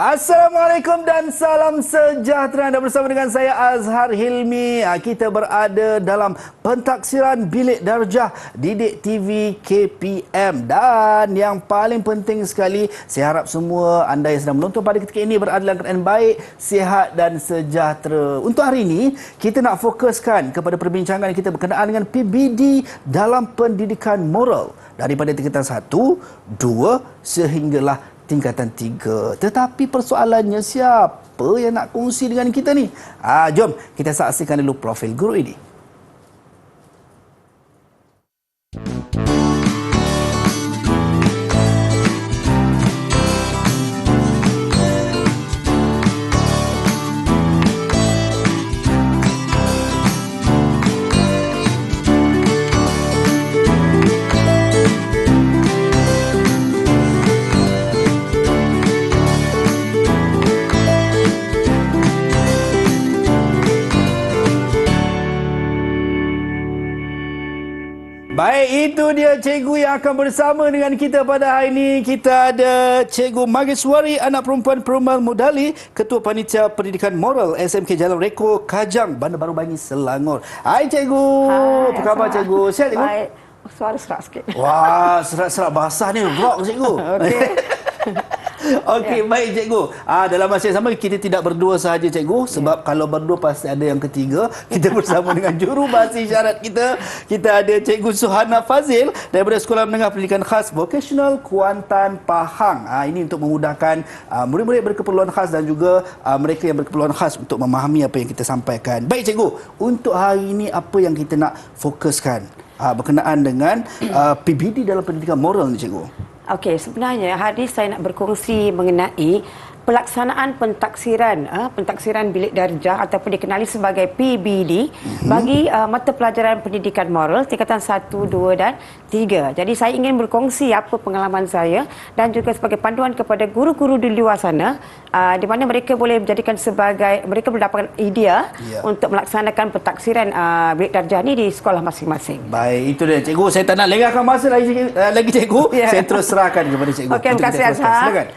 Assalamualaikum dan salam sejahtera. Anda bersama dengan saya Azhar Hilmi. Kita berada dalam pentaksiran Bilik Darjah Didik TV KPM. Dan yang paling penting sekali, saya harap semua anda yang sedang menonton pada ketika ini berada dalam keadaan baik, sihat dan sejahtera. Untuk hari ini, kita nak fokuskan kepada perbincangan kita berkenaan dengan PBD dalam pendidikan moral. Daripada tingkatan 1, 2 sehinggalah tingkatan 3. Tetapi persoalannya, siapa yang nak kongsi dengan kita ni? Jom kita saksikan dulu profil guru ini. Baik, itu dia cikgu yang akan bersama dengan kita pada hari ini. Kita ada Cikgu Mageswari, anak perempuan Perumal Mudali, Ketua Panitia Pendidikan Moral SMK Jalan Reko, Kajang, Bandar Baru Bangi, Selangor. Hai cikgu. Hai, apa khabar cikgu? Sihat cikgu? Baik. Suara serak sikit. Wah, serak-serak basah ni. Rock cikgu. Okey. Okey, baik cikgu. Dalam masa yang sama kita tidak berdua sahaja cikgu, sebab kalau berdua pasti ada yang ketiga. Kita bersama dengan juru bahasa isyarat kita. Kita ada Cikgu Suhana Fazil daripada Sekolah Menengah Pendidikan Khas Vocational Kuantan Pahang. Ini untuk memudahkan murid-murid berkeperluan khas dan juga mereka yang berkeperluan khas untuk memahami apa yang kita sampaikan. Baik cikgu, untuk hari ini apa yang kita nak fokuskan berkenaan dengan PBD dalam pendidikan moral ni cikgu? Okey, sebenarnya hari saya nak berkongsi mengenai pelaksanaan pentaksiran bilik darjah ataupun dikenali sebagai PBD bagi mata pelajaran pendidikan moral tingkatan 1, 2 dan 3. Jadi saya ingin berkongsi apa pengalaman saya dan juga sebagai panduan kepada guru-guru di luar sana di mana mereka boleh menjadikan sebagai, mereka mendapatkan idea untuk melaksanakan pentaksiran bilik darjah ni di sekolah masing-masing. Baik, itu dia cikgu. Saya tak nak lengahkan masa lagi cikgu. Saya terus serahkan kepada cikgu. Okey, terima kasih Azhar. Silakan.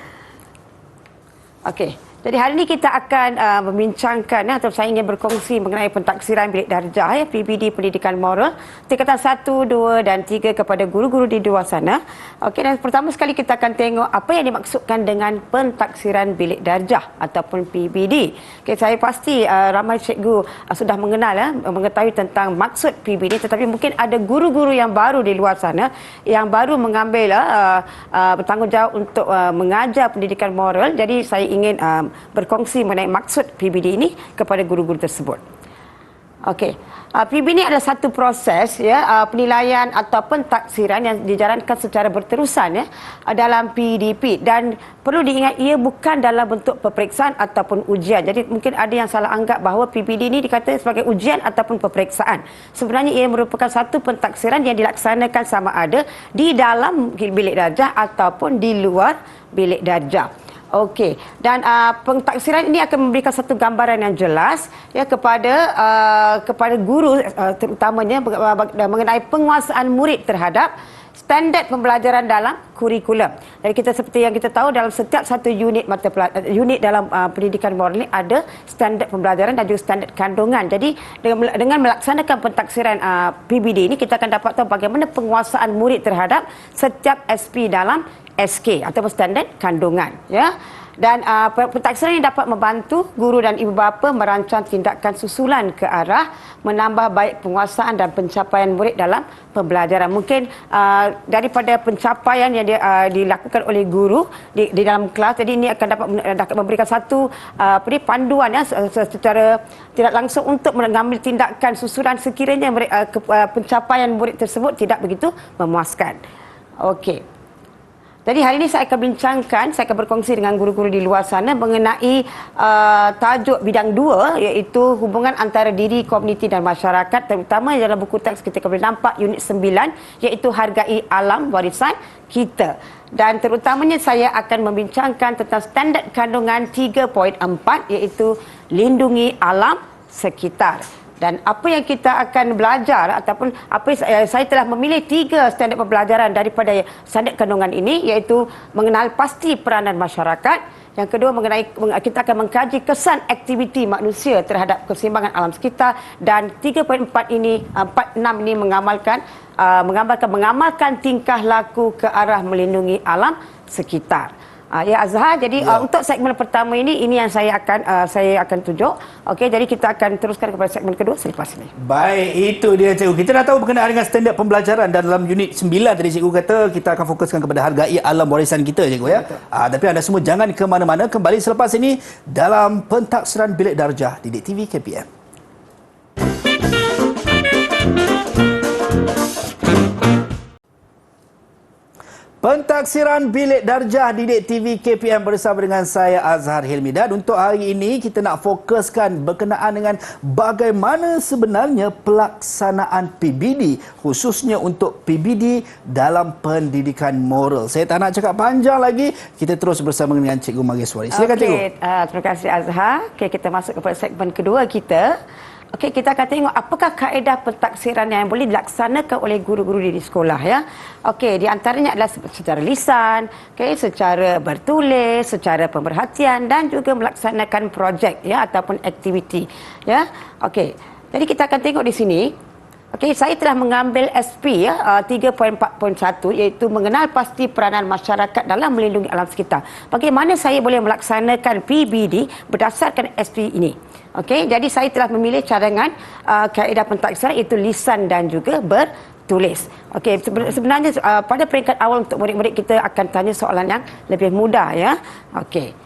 Okey, jadi hari ini kita akan membincangkan atau saya ingin berkongsi mengenai pentaksiran bilik darjah PBD Pendidikan Moral tingkatan 1, 2 dan 3 kepada guru-guru di luar sana. Okey, dan pertama sekali kita akan tengok apa yang dimaksudkan dengan pentaksiran bilik darjah ataupun PBD. Okey, saya pasti ramai cikgu sudah mengetahui tentang maksud PBD, tetapi mungkin ada guru-guru yang baru di luar sana yang baru mengambil bertanggungjawab untuk mengajar pendidikan moral. Jadi saya ingin berkongsi mengenai maksud PBD ini kepada guru-guru tersebut. Okey, PBD ini adalah satu proses penilaian atau pentaksiran yang dijalankan secara berterusan dalam PDP, dan perlu diingat ia bukan dalam bentuk peperiksaan ataupun ujian. Jadi mungkin ada yang salah anggap bahawa PBD ini dikatakan sebagai ujian ataupun peperiksaan. Sebenarnya ia merupakan satu pentaksiran yang dilaksanakan sama ada di dalam bilik darjah ataupun di luar bilik darjah. Okey, dan pentaksiran ini akan memberikan satu gambaran yang jelas kepada guru terutamanya mengenai penguasaan murid terhadap standard pembelajaran dalam kurikulum. Jadi kita seperti yang kita tahu, dalam setiap satu unit dalam pendidikan moral ini ada standard pembelajaran dan juga standard kandungan. Jadi dengan melaksanakan pentaksiran PBD ini kita akan dapat tahu bagaimana penguasaan murid terhadap setiap SP dalam SK ataupun standard kandungan Dan pentaksiran ini dapat membantu guru dan ibu bapa merancang tindakan susulan ke arah menambah baik penguasaan dan pencapaian murid dalam pembelajaran. Mungkin daripada pencapaian yang dilakukan oleh guru di dalam kelas, jadi ini akan dapat memberikan satu panduan secara tidak langsung untuk mengambil tindakan susulan sekiranya pencapaian murid tersebut tidak begitu memuaskan. Okey. Jadi hari ini saya akan berkongsi dengan guru-guru di luar sana mengenai tajuk bidang 2, iaitu hubungan antara diri, komuniti dan masyarakat, terutama dalam buku teks kita boleh nampak unit 9, iaitu hargai alam warisan kita. Dan terutamanya saya akan membincangkan tentang standard kandungan 3.4, iaitu lindungi alam sekitar. Dan apa yang kita akan belajar ataupun apa saya telah memilih 3 standard pembelajaran daripada standard kandungan ini, iaitu mengenal pasti peranan masyarakat. Yang kedua, kita akan mengkaji kesan aktiviti manusia terhadap keseimbangan alam sekitar, dan 3.4 ini 4.6 ini mengamalkan tingkah laku ke arah melindungi alam sekitar. Ya Azhar, jadi untuk segmen pertama ini yang saya akan tunjuk. Okey, jadi kita akan teruskan kepada segmen kedua selepas ini. Baik, itu dia cikgu. Kita dah tahu berkenaan dengan standard pembelajaran, dan dalam unit 9 tadi cikgu kata kita akan fokuskan kepada hargai alam warisan kita cikgu ya. Tapi anda semua jangan ke mana-mana, kembali selepas ini dalam Pentaksiran Bilik Darjah Didik TV KPM. Pentaksiran Bilik Darjah Didik TV KPM bersama dengan saya Azhar Hilmi, dan untuk hari ini kita nak fokuskan berkenaan dengan bagaimana sebenarnya pelaksanaan PBD, khususnya untuk PBD dalam pendidikan moral. Saya tak nak cakap panjang lagi, kita terus bersama dengan Cikgu Mageswari. Silakan Cikgu. Terima kasih Azhar. Okey, kita masuk kepada segmen kedua kita. Okey, kita akan tengok apakah kaedah pentaksiran yang boleh dilaksanakan oleh guru-guru di sekolah ya. Okey, di antaranya adalah secara lisan, secara bertulis, secara pemerhatian, dan juga melaksanakan projek ya ataupun aktiviti ya. Okey. Jadi kita akan tengok di sini. Okey, saya telah mengambil SP ya 3.4.1, iaitu mengenal pasti peranan masyarakat dalam melindungi alam sekitar. Bagaimana saya boleh melaksanakan PBD berdasarkan SP ini? Okey, jadi saya telah memilih cadangan kaedah pentaksiran, iaitu lisan dan juga bertulis. Okey, sebenarnya pada peringkat awal untuk murid-murid kita akan tanya soalan yang lebih mudah ya. Okey.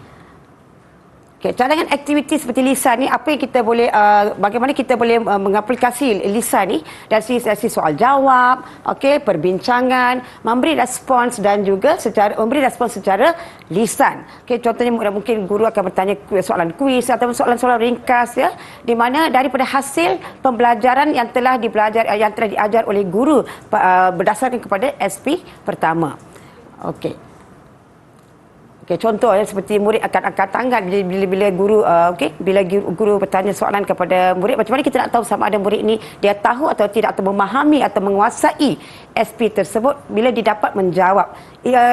Okay, cadangan aktiviti seperti lisan ni, apa yang kita boleh bagaimana kita boleh mengaplikasi lisan ni dari sesi soal jawab, okey, perbincangan, memberi respons dan juga memberi respons secara lisan. Okey, contohnya mungkin guru akan bertanya soalan kuis atau soalan-soalan ringkas ya, di mana daripada hasil pembelajaran yang telah diajar oleh guru berdasarkan kepada SP pertama. Okey. Okay, contoh ya, seperti murid akan angkat tangan bila guru bila guru bertanya soalan kepada murid, macam mana kita nak tahu sama ada murid ini dia tahu atau tidak, atau memahami atau menguasai SP tersebut bila didapat menjawab.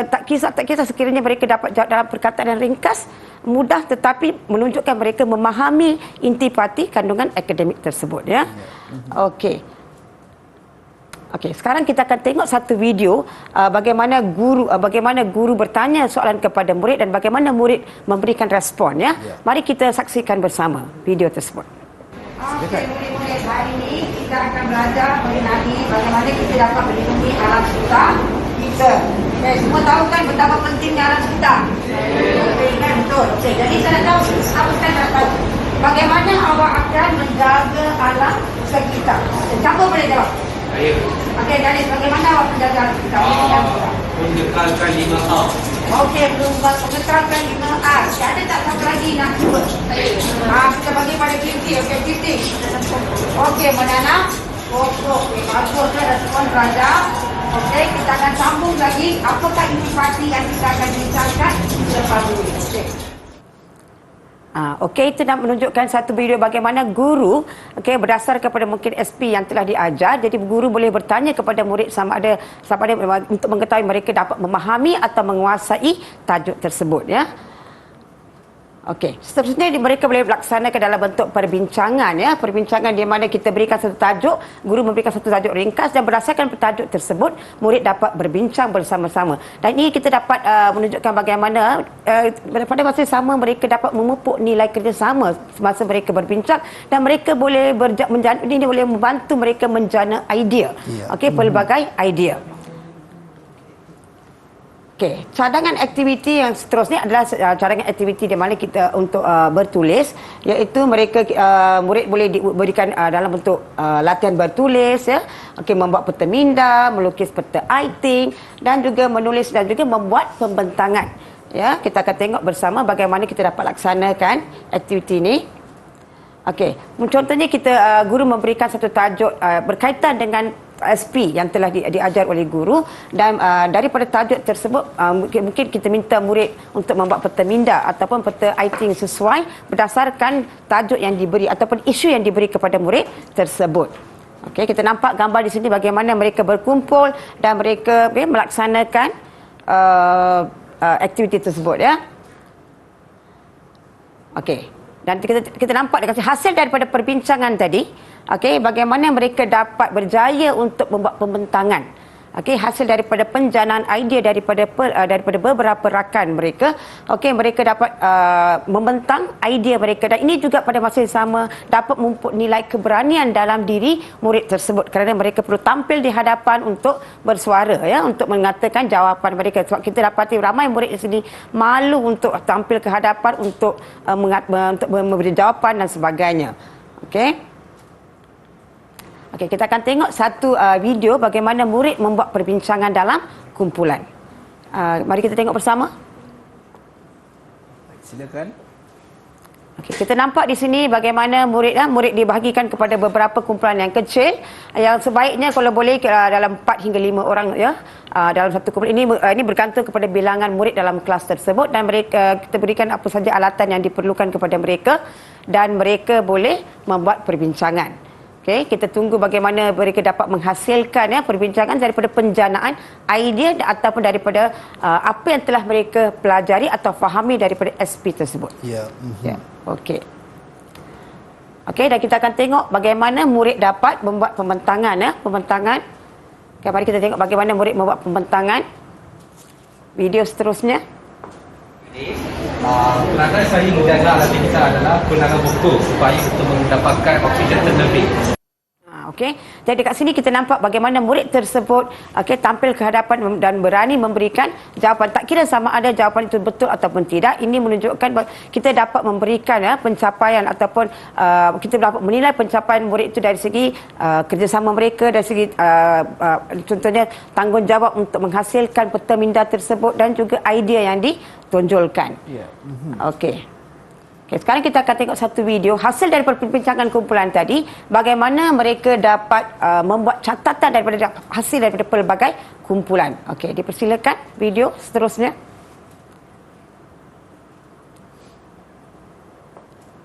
Tak kisah sekiranya mereka dapat jawab dalam perkataan yang ringkas, mudah, tetapi menunjukkan mereka memahami intipati kandungan akademik tersebut ya. Okey. Okey, sekarang kita akan tengok satu video bagaimana guru bertanya soalan kepada murid dan bagaimana murid memberikan respon ya. Mari kita saksikan bersama video tersebut. Okey, murid-murid, hari ini kita akan belajar mengenai bagaimana kita dapat melindungi alam sekitar kita. Okay, semua tahu kan betapa pentingnya alam sekitar? Okey, kan betul. Okay, jadi saya nak tahu bagaimana awak akan menjaga alam sekitar. Siapa boleh jawab? Okey, jadi bagaimana awak menjaga alam sekitar? Mengekalkan 5R. Okey, mengekalkan 5R. Ada tak satu lagi nak sebut? Kita bagi pada Kinti. Okey, Kinti. Okey, menanam pokok. Bagus ya, respon Raja. Okey, kita akan sambung lagi. Apakah intipati yang kita akan bincangkan selepas ini? Okey. Okey, itu nak menunjukkan satu video bagaimana guru berdasar kepada mungkin SP yang telah diajar, jadi guru boleh bertanya kepada murid sama ada untuk mengetahui mereka dapat memahami atau menguasai tajuk tersebut ya. Okey, seterusnya mereka boleh laksanakan dalam bentuk perbincangan ya. Perbincangan di mana kita berikan satu tajuk, guru memberikan satu tajuk ringkas, dan berdasarkan tajuk tersebut murid dapat berbincang bersama-sama. Dan ini kita dapat menunjukkan bagaimana pada masa yang sama mereka dapat memupuk nilai kerjasama semasa mereka berbincang, dan mereka boleh ini boleh membantu mereka menjana idea. Okey, pelbagai idea. Okey, cadangan aktiviti yang seterusnya adalah cadangan aktiviti di mana kita untuk bertulis, iaitu murid boleh diberikan dalam bentuk latihan bertulis ya. Okey, membuat peta minda, melukis peta iting, dan juga menulis dan juga membuat pembentangan. Ya, kita akan tengok bersama bagaimana kita dapat laksanakan aktiviti ini. Okey, contohnya guru memberikan satu tajuk berkaitan dengan SP yang telah diajar oleh guru, dan daripada tajuk tersebut mungkin kita minta murid untuk membuat peta minda ataupun peta iting sesuai berdasarkan tajuk yang diberi ataupun isu yang diberi kepada murid tersebut. Okey, kita nampak gambar di sini bagaimana mereka berkumpul dan mereka melaksanakan aktiviti tersebut, ya. Okey. Dan kita nampak hasil daripada perbincangan tadi, okey, bagaimana mereka dapat berjaya untuk membuat pembentangan. Okey, hasil daripada penjanaan idea daripada beberapa rakan mereka, okey, mereka dapat membentang idea mereka, dan ini juga pada masa yang sama dapat memupuk nilai keberanian dalam diri murid tersebut kerana mereka perlu tampil di hadapan untuk bersuara, ya, untuk mengatakan jawapan mereka. Sebab kita dapati ramai murid di sini malu untuk tampil ke hadapan untuk memberi jawapan dan sebagainya. Okey. Okey, kita akan tengok satu video bagaimana murid membuat perbincangan dalam kumpulan. Mari kita tengok bersama. Silakan. Okey, kita nampak di sini bagaimana murid dibahagikan kepada beberapa kumpulan yang kecil, yang sebaiknya kalau boleh dalam 4 hingga 5 orang, ya, dalam satu kumpulan. Ini bergantung kepada bilangan murid dalam kelas tersebut, dan kita berikan apa saja alatan yang diperlukan kepada mereka dan mereka boleh membuat perbincangan. Okay, kita tunggu bagaimana mereka dapat menghasilkan, ya, perbincangan daripada penjanaan idea ataupun daripada apa yang telah mereka pelajari atau fahami daripada SP tersebut. Ya. Ya. Okey. Okey, dan kita akan tengok bagaimana murid dapat membuat pembentangan, ya, pembentangan. Okay, mari kita tengok bagaimana murid membuat pembentangan. Video seterusnya. Perangai saya menjaga aktivitas adalah gunakan buku supaya untuk mendapatkan oksigen terlebih. Okey. Jadi dekat sini kita nampak bagaimana murid tersebut tampil ke hadapan dan berani memberikan jawapan. Tak kira sama ada jawapan itu betul ataupun tidak. Ini menunjukkan bahawa kita dapat memberikan, ya, pencapaian ataupun kita dapat menilai pencapaian murid itu dari segi kerjasama mereka, dari segi contohnya tanggungjawab untuk menghasilkan peta minda tersebut dan juga idea yang ditonjolkan. Ya. Okey. Okay, sekarang kita akan tengok satu video hasil daripada perbincangan kumpulan tadi, bagaimana mereka dapat membuat catatan daripada hasil daripada pelbagai kumpulan. Okey, dipersilakan video seterusnya.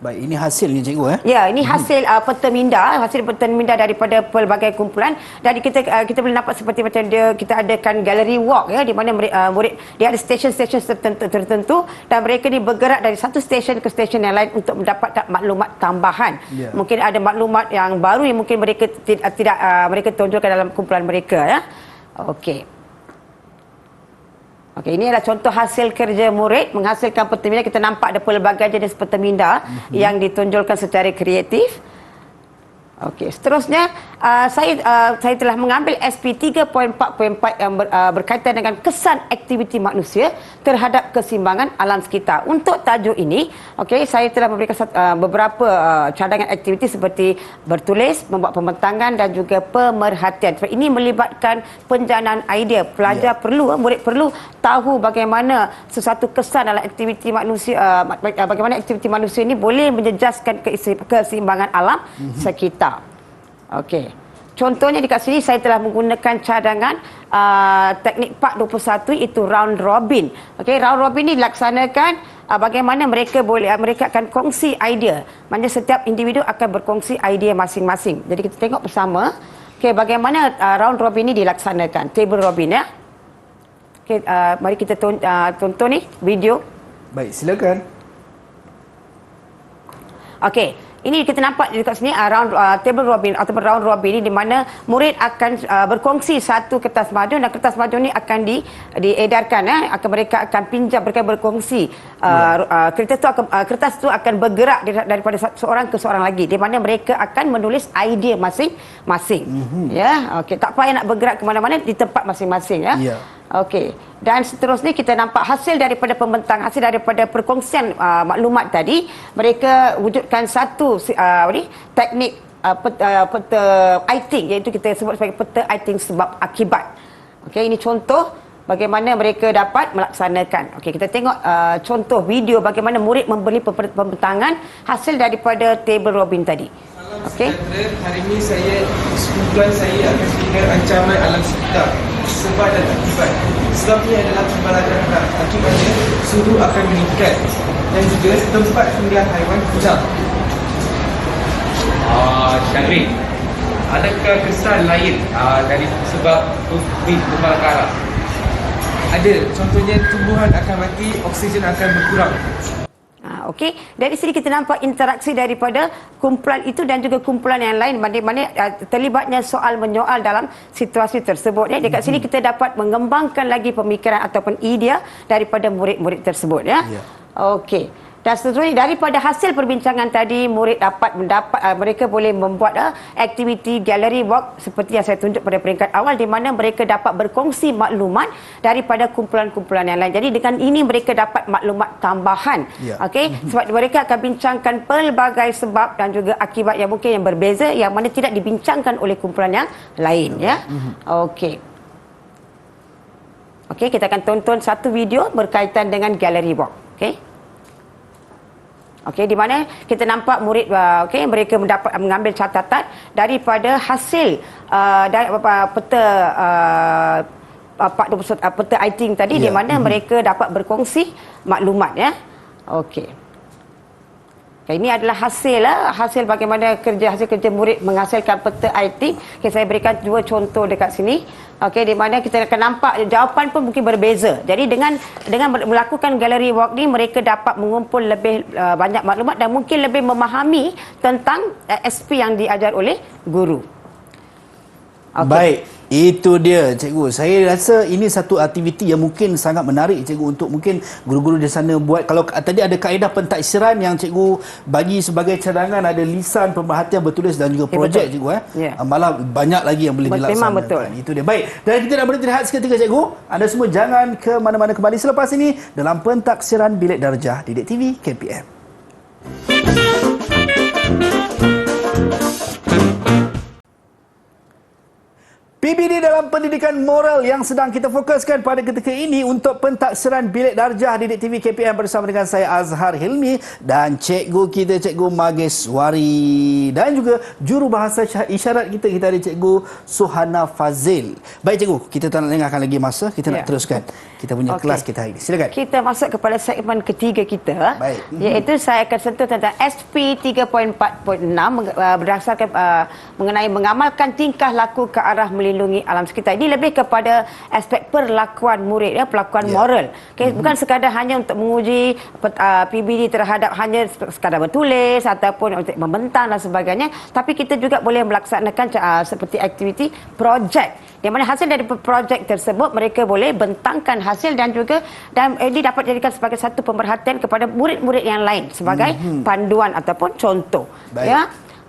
Baik, ini hasilnya cikgu, Ya, ini hasil peta minda daripada pelbagai kumpulan, dan kita boleh nampak seperti macam kita adakan gallery walk, ya, di mana murid dia ada stesen-stesen tertentu dan mereka ni bergerak dari satu stesen ke stesen yang lain untuk mendapatkan maklumat tambahan. Yeah. Mungkin ada maklumat yang baru yang mungkin mereka tidak mereka tonjolkan dalam kumpulan mereka, ya. Okey. Okey, ini adalah contoh hasil kerja murid menghasilkan peta minda. Kita nampak ada pelbagai jenis peta minda yang ditonjolkan secara kreatif. Okey, seterusnya saya telah mengambil SP 3.4.4 yang berkaitan dengan kesan aktiviti manusia terhadap keseimbangan alam sekitar. Untuk tajuk ini, okey, saya telah memberikan beberapa cadangan aktiviti seperti bertulis, membuat pembentangan dan juga pemerhatian. Ini melibatkan penjanaan idea. Pelajar murid perlu tahu bagaimana sesuatu kesan dalam aktiviti manusia, bagaimana aktiviti manusia ini boleh menjejaskan keseimbangan alam sekitar. Okey. Contohnya dekat sini saya telah menggunakan cadangan teknik Part 21, itu round robin. Okey, round robin ini dilaksanakan bagaimana mereka akan kongsi idea. Maksudnya setiap individu akan berkongsi idea masing-masing. Jadi kita tengok bersama, okey, bagaimana round robin ini dilaksanakan. Table robin, ya. Okey, mari kita tonton ni video. Baik, silakan. Okey. Ini kita nampak dekat sini table robin atau round robin ini, di mana murid akan berkongsi satu kertas madu, dan kertas madu ini akan diedarkan, mereka akan pinjam, mereka berkongsi. Kertas itu akan bergerak daripada seorang ke seorang lagi, di mana mereka akan menulis idea masing-masing. Ya, okey, tak payah nak bergerak ke mana-mana, di tempat masing-masing, ya. Yeah. Okey. Dan seterusnya kita nampak hasil daripada pembentang, hasil daripada perkongsian maklumat tadi, mereka wujudkan satu teknik peta iting, iaitu kita sebut sebagai peta iting sebab akibat. Okey, ini contoh bagaimana mereka dapat melaksanakan. Okey, kita tengok contoh video bagaimana murid memberi pembentangan hasil daripada table robin tadi. Okey. Hari ini kumpulan saya akan dengan ancaman alam sekitar, sebab dan akibat. Sebabnya adalah kebalakan akibatnya suhu akan meningkat dan juga tempat tinggal haiwan kurang. Syahri, adakah kesan lain dari sebab kebakaran? Ada, contohnya tumbuhan akan mati, oksigen akan berkurang. Okey, dari sini kita nampak interaksi daripada kumpulan itu dan juga kumpulan yang lain, mana terlibatnya soal menyoal dalam situasi tersebut. Ya, dekat sini kita dapat mengembangkan lagi pemikiran ataupun idea daripada murid-murid tersebut. Ya, okey. Dan seterusnya daripada hasil perbincangan tadi, murid mereka boleh membuat aktiviti gallery walk seperti yang saya tunjuk pada peringkat awal, di mana mereka dapat berkongsi maklumat daripada kumpulan-kumpulan yang lain. Jadi dengan ini mereka dapat maklumat tambahan. Okey, sebab mereka akan bincangkan pelbagai sebab dan juga akibat yang mungkin yang berbeza yang mana tidak dibincangkan oleh kumpulan yang lain. Ya, okey. Okey, kita akan tonton satu video berkaitan dengan gallery walk. Okey. Okey, di mana kita nampak murid mereka mengambil catatan daripada hasil peta peta iting tadi, di mana mereka dapat berkongsi maklumat. Ya, okey. Okay, ini adalah hasil bagaimana hasil kerja murid menghasilkan peta iting. Okay, saya berikan dua contoh dekat sini. Okey, di mana kita akan nampak jawapan pun mungkin berbeza. Jadi dengan melakukan gallery walk ni, mereka dapat mengumpul lebih banyak maklumat dan mungkin lebih memahami tentang SP yang diajar oleh guru. Okay. Baik, itu dia cikgu. Saya rasa ini satu aktiviti yang mungkin sangat menarik cikgu untuk mungkin guru-guru di sana buat. Kalau tadi ada kaedah pentaksiran yang cikgu bagi sebagai cadangan, ada lisan, pemerhatian, bertulis dan juga projek cikgu. Malah banyak lagi yang boleh dilaksanakan. Memang betul. Itu dia. Baik, dan kita nak berhenti rehat seketika cikgu. Anda semua jangan ke mana-mana, kembali selepas ini dalam pentaksiran Bilik Darjah Didik TV KPM. PBD dalam pendidikan moral yang sedang kita fokuskan pada ketika ini untuk pentaksiran Bilik Darjah Didik TV KPM bersama dengan saya Azhar Hilmi dan cikgu kita, Cikgu Mageswari, dan juga jurubahasa isyarat kita ada Cikgu Suhana Fazil. Baik cikgu, kita tak nak lengahkan lagi masa, kita nak teruskan kita punya kelas kita hari ini. Silakan. Kita masuk kepada segmen ketiga kita. Baik. Iaitu saya akan sentuh tentang SP 3.4.6 berdasarkan mengenai mengamalkan tingkah laku ke arah melindungi alam sekitar. Ini lebih kepada aspek perlakuan murid, perlakuan moral. Okay? Bukan sekadar hanya untuk menguji PBD terhadap hanya sekadar bertulis ataupun untuk membentang dan sebagainya, tapi kita juga boleh melaksanakan seperti aktiviti projek, di mana hasil dari projek tersebut mereka boleh bentangkan hasil dan ini dapat dijadikan sebagai satu pemerhatian kepada murid-murid yang lain sebagai panduan ataupun contoh. Baik. Ya.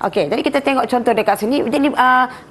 Okey, jadi kita tengok contoh dekat sini. Jadi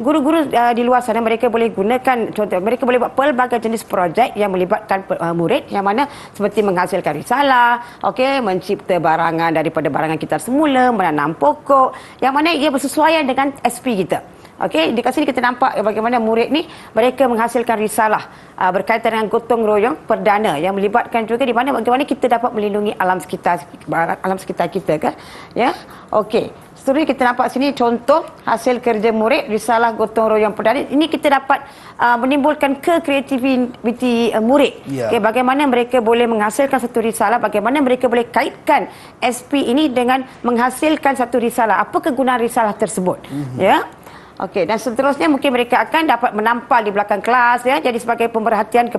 guru-guru di luar sana mereka boleh gunakan contoh, mereka boleh buat pelbagai jenis projek yang melibatkan murid, yang mana seperti menghasilkan risalah, okey, mencipta barangan daripada barangan kita semula, menanam pokok, yang mana ia bersesuaian dengan SP kita. Okey, dekat sini kita nampak bagaimana murid ni mereka menghasilkan risalah berkaitan dengan gotong royong perdana yang melibatkan juga di mana bagaimana kita dapat melindungi alam sekitar kita kan. Ya. Okey. Seterusnya kita nampak sini contoh hasil kerja murid risalah gotong royong perdana. Ini kita dapat menimbulkan kreativiti murid. Okay, bagaimana mereka boleh menghasilkan satu risalah, bagaimana mereka boleh kaitkan SP ini dengan menghasilkan satu risalah. Apa kegunaan risalah tersebut? Ya. Okey, dan seterusnya mungkin mereka akan dapat menampal di belakang kelas, ya, jadi sebagai pemerhatian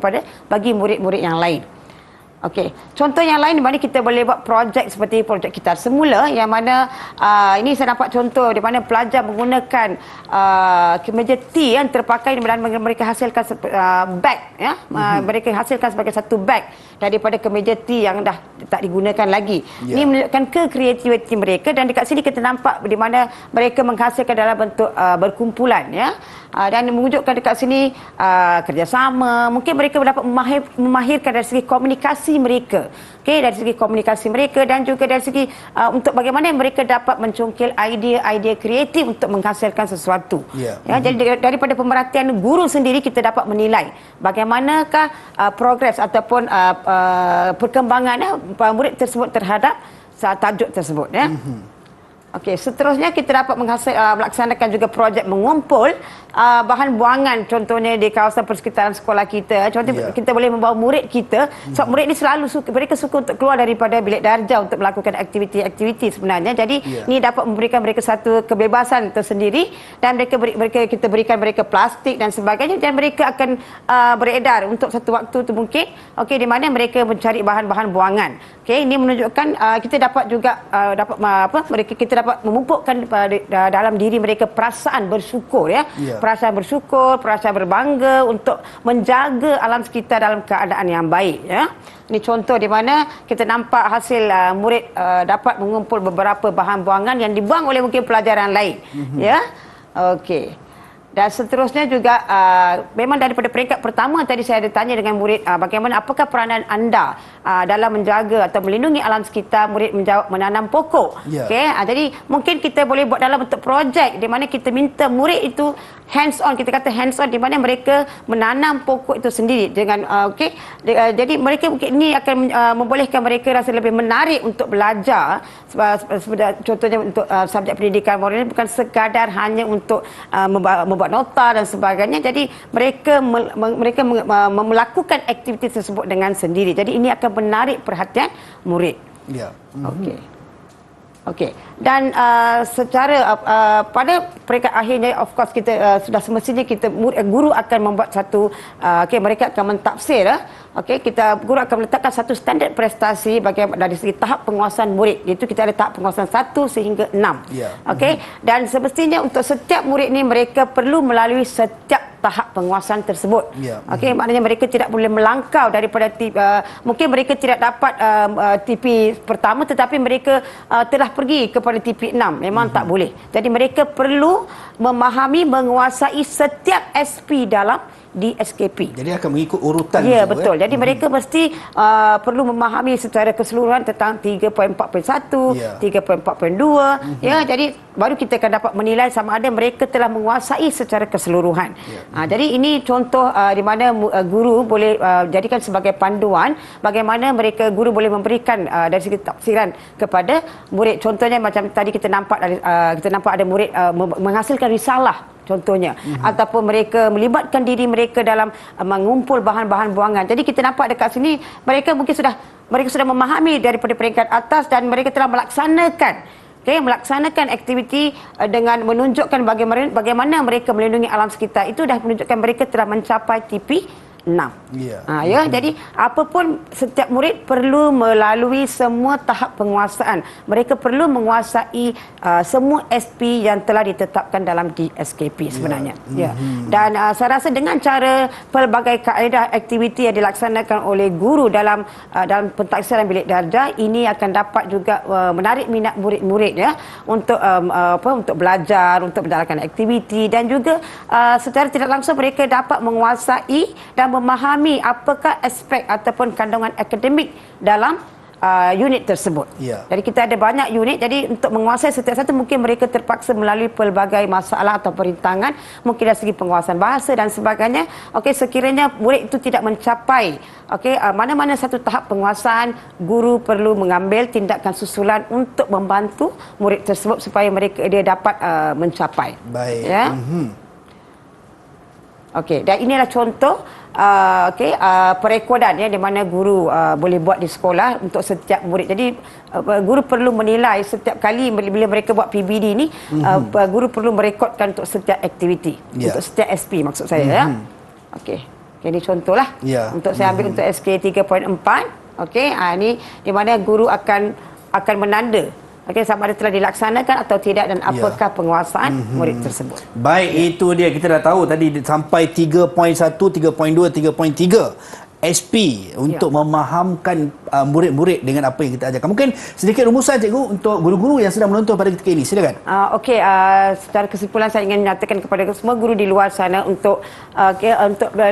bagi murid-murid yang lain. Okey, contoh yang lain di mana kita boleh buat projek seperti projek kita semula, yang mana ini saya dapat contoh di mana pelajar menggunakan kemeja tea yang terpakai dan mereka hasilkan beg, ya, mereka hasilkan sebagai satu beg daripada kemeja tea yang dah tak digunakan lagi. Ini menunjukkan kreativiti mereka, dan dekat sini kita nampak di mana mereka menghasilkan dalam bentuk berkumpulan, ya. Dan menunjukkan dekat sini kerjasama. Mungkin mereka dapat memahirkan dari segi komunikasi mereka. Okey, dari segi komunikasi mereka dan juga dari segi untuk bagaimana mereka dapat mencongkil idea-idea kreatif untuk menghasilkan sesuatu. Ya, jadi daripada pemerhatian guru sendiri kita dapat menilai bagaimanakah progres ataupun perkembangan murid tersebut terhadap tajuk tersebut, ya. Okey, seterusnya kita dapat melaksanakan juga projek mengumpul bahan buangan, contohnya di kawasan persekitaran sekolah kita. Contohnya kita boleh membawa murid kita. Sebab murid ni selalu mereka suka untuk keluar daripada bilik darjah untuk melakukan aktiviti-aktiviti sebenarnya. Jadi ini dapat memberikan mereka satu kebebasan tersendiri, dan kita berikan mereka plastik dan sebagainya, dan mereka akan beredar untuk satu waktu tu mungkin, okey, di mana mereka mencari bahan-bahan buangan. Okey, ini menunjukkan kita dapat juga kita dapat memupukkan dalam diri mereka perasaan bersyukur, perasaan bersyukur, perasaan berbangga untuk menjaga alam sekitar dalam keadaan yang baik, ya. Ini contoh di mana kita nampak hasil murid dapat mengumpul beberapa bahan buangan yang dibuang oleh mungkin pelajaran lain, ya. Okey. Dan seterusnya juga memang daripada peringkat pertama tadi saya ada tanya dengan murid bagaimana, apakah peranan anda dalam menjaga atau melindungi alam sekitar. Murid menjawab menanam pokok. Okey, jadi mungkin kita boleh buat dalam bentuk projek di mana kita minta murid itu hands on, kita kata hands on, di mana mereka menanam pokok itu sendiri dengan jadi mereka mungkin ini akan membolehkan mereka rasa lebih menarik untuk belajar. Contohnya untuk subjek pendidikan moral ini bukan sekadar hanya untuk membuat nota dan sebagainya. Jadi mereka melakukan aktiviti tersebut dengan sendiri. Jadi ini akan menarik perhatian murid. Okey. Dan secara pada peringkat akhirnya, of course, kita sudah semestinya guru akan membuat satu mereka akan mentafsir. Guru akan meletakkan satu standard prestasi dari segi tahap penguasaan murid. Itu kita ada tahap penguasaan 1 sehingga 6. Dan semestinya untuk setiap murid ni mereka perlu melalui setiap tahap penguasaan tersebut. Maknanya mereka tidak boleh melangkau daripada mungkin mereka tidak dapat TP pertama, tetapi mereka telah pergi kepada TP 6. Memang tak boleh. Jadi mereka perlu memahami, menguasai setiap SP dalam di SKP. Jadi akan mengikut urutan. Ya, betul. Jadi mereka mesti perlu memahami secara keseluruhan tentang 3.4.1, 3.4.2. Jadi baru kita akan dapat menilai sama ada mereka telah menguasai secara keseluruhan. Jadi ini contoh di mana guru boleh jadikan sebagai panduan bagaimana guru boleh memberikan dari segi tafsiran kepada murid. Contohnya macam tadi kita nampak ada murid menghasilkan risalah, contohnya, ataupun mereka melibatkan diri mereka dalam mengumpul bahan-bahan buangan. Jadi kita nampak dekat sini mereka mungkin sudah memahami daripada peringkat atas, dan mereka telah melaksanakan aktiviti dengan menunjukkan bagaimana mereka melindungi alam sekitar. Itu dah menunjukkan mereka telah mencapai TP 6. Jadi apapun, setiap murid perlu melalui semua tahap penguasaan. Mereka perlu menguasai semua SP yang telah ditetapkan dalam DSKP sebenarnya. Dan saya rasa dengan cara pelbagai kaedah aktiviti yang dilaksanakan oleh guru dalam pentaksiran bilik darjah, ini akan dapat juga menarik minat murid-murid untuk belajar, untuk menjalankan aktiviti, dan juga secara tidak langsung mereka dapat menguasai dan memahami apakah aspek ataupun kandungan akademik dalam unit tersebut. Jadi kita ada banyak unit, jadi untuk menguasai setiap satu mungkin mereka terpaksa melalui pelbagai masalah atau perintangan, mungkin dari segi penguasaan bahasa dan sebagainya. Sekiranya murid itu tidak mencapai mana-mana satu tahap penguasaan, guru perlu mengambil tindakan susulan untuk membantu murid tersebut supaya dia dapat mencapai. Baik. Dan inilah contoh perekodan di mana guru boleh buat di sekolah untuk setiap murid. Jadi guru perlu menilai setiap kali bila mereka buat PBD ni, guru perlu merekodkan untuk setiap aktiviti, untuk setiap SP maksud saya. Ini contohlah. Untuk saya ambil untuk SK 3.4. Ini di mana guru akan menanda sama ada telah dilaksanakan atau tidak, dan apakah penguasaan murid tersebut. Baik, itu dia, kita dah tahu tadi sampai 3.1, 3.2, 3.3 SP untuk memahamkan murid-murid dengan apa yang kita ajarkan. Mungkin sedikit rumusan, cikgu, untuk guru-guru yang sedang menonton pada ketika ini. Silakan. Secara kesimpulan saya ingin menyatakan kepada semua guru di luar sana untuk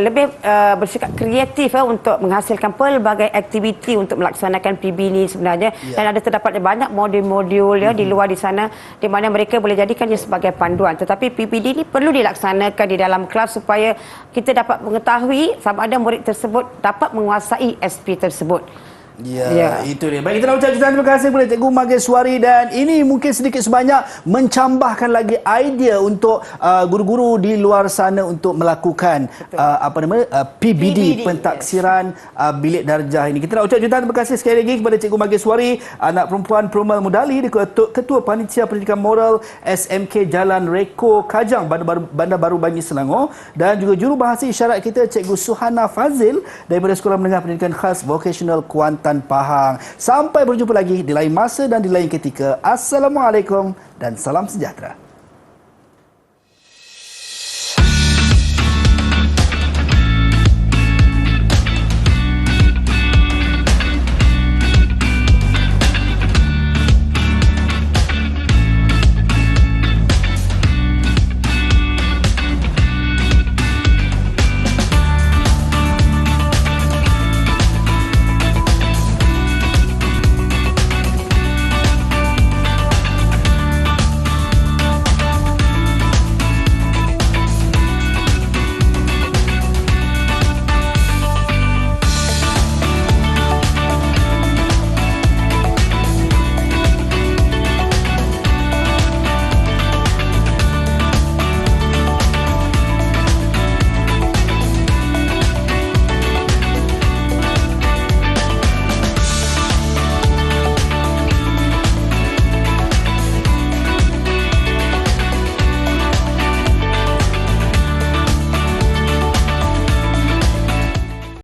lebih bersikap kreatif untuk menghasilkan pelbagai aktiviti untuk melaksanakan PB ini sebenarnya. Dan ada terdapat banyak modul-modul di luar di sana di mana mereka boleh jadikannya sebagai panduan. Tetapi PBD ini perlu dilaksanakan di dalam kelas supaya kita dapat mengetahui sama ada murid tersebut dapat menguasai SP tersebut. Ya, itu dia. Baik, kita nak ucap jutaan terima kasih kepada Cikgu Maheswari, dan ini mungkin sedikit sebanyak mencambahkan lagi idea untuk guru-guru di luar sana untuk melakukan PBD, pentaksiran bilik darjah ini. Kita nak ucap jutaan terima kasih sekali lagi kepada Cikgu Maheswari, anak perempuan Perumal Mudali, Ketua Panitia Pendidikan Moral SMK Jalan Reko Kajang, Bandar Baru Bangi Selangor, dan juga jurubahasa isyarat kita Cikgu Suhana Fazil daripada Sekolah Menengah Pendidikan Khas Vocational Kuantan Pahang. Sampai berjumpa lagi di lain masa dan di lain ketika. Assalamualaikum dan salam sejahtera.